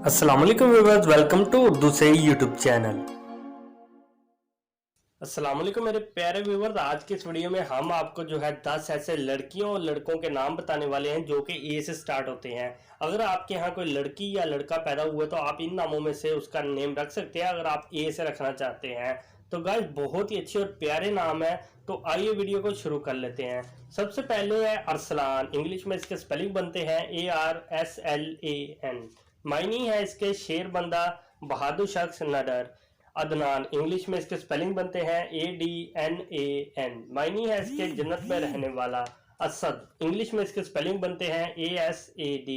अस्सलाम वालेकुम viewers, welcome to Urdu से यूट्यूब चैनल। अस्सलाम वालेकुम मेरे प्यारे व्यूअर्स, आज के इस वीडियो में हम आपको जो है 10 ऐसे लड़कियों और लड़कों के नाम बताने वाले हैं जो कि ए से स्टार्ट होते हैं। अगर आपके यहाँ कोई लड़की या लड़का पैदा हुआ तो आप इन नामों में से उसका नेम रख सकते हैं अगर आप ए से रखना चाहते हैं। तो गाइस बहुत ही अच्छे और प्यारे नाम है, तो आइए वीडियो को शुरू कर लेते हैं। सबसे पहले है अरसलान। इंग्लिश में इसके स्पेलिंग बनते हैं ARSLAN। मायनी है इसके शेर बंदा, बहादुर शख्स, नडर। अदनान। इंग्लिश में इसके स्पेलिंग बनते हैं ADNAN। मायनी है इसके जन्नत में रहने वाला। असद। इंग्लिश में इसके स्पेलिंग बनते हैं ASAD।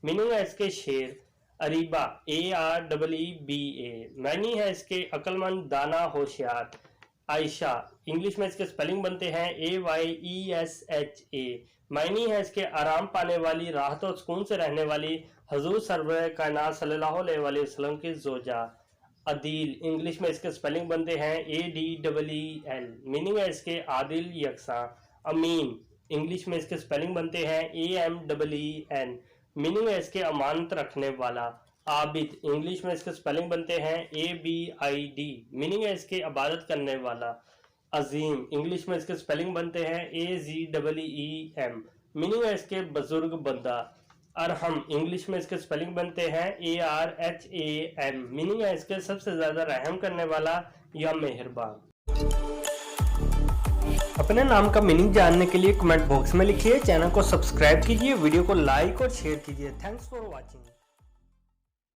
मीनिंग है इसके शेर। अरीबा। AREEBA। मायनी है इसके अक्लमंद, दाना, होशियार। आयशा। इंग्लिश में इसके स्पेलिंग बनते हैं AYESHA। मायनी है इसके आराम पाने वाली, राहत और सुकून से रहने वाली, हजूर सरवर कायनात सल्लल्लाहु अलैहि वसल्लम की जोजा। अदील। इंग्लिश में इसके स्पेलिंग बनते हैं ADEEL। मीनिंग है इसके आदिल, यकसा। अमीन। इंग्लिश में इसके स्पेलिंग बनते हैं AMEEN। मीनिंग है इसके अमानत रखने वाला। आबिद। इंग्लिश में इसके स्पेलिंग बनते हैं ABID। मीनिंग है इसके इबादत करने वाला। अजीम। इंग्लिश में इसके स्पेलिंग बनते हैं AZEEM। मीनिंग है इसके बुजुर्ग बंदा। अरहम। इंग्लिश में इसके स्पेलिंग बनते हैं ARHAM। मीनिंग है इसके सबसे ज्यादा रहम करने वाला या मेहरबान। अपने नाम का मीनिंग जानने के लिए कमेंट बॉक्स में लिखिए, चैनल को सब्सक्राइब कीजिए, वीडियो को लाइक और शेयर कीजिए। Thanks for watching.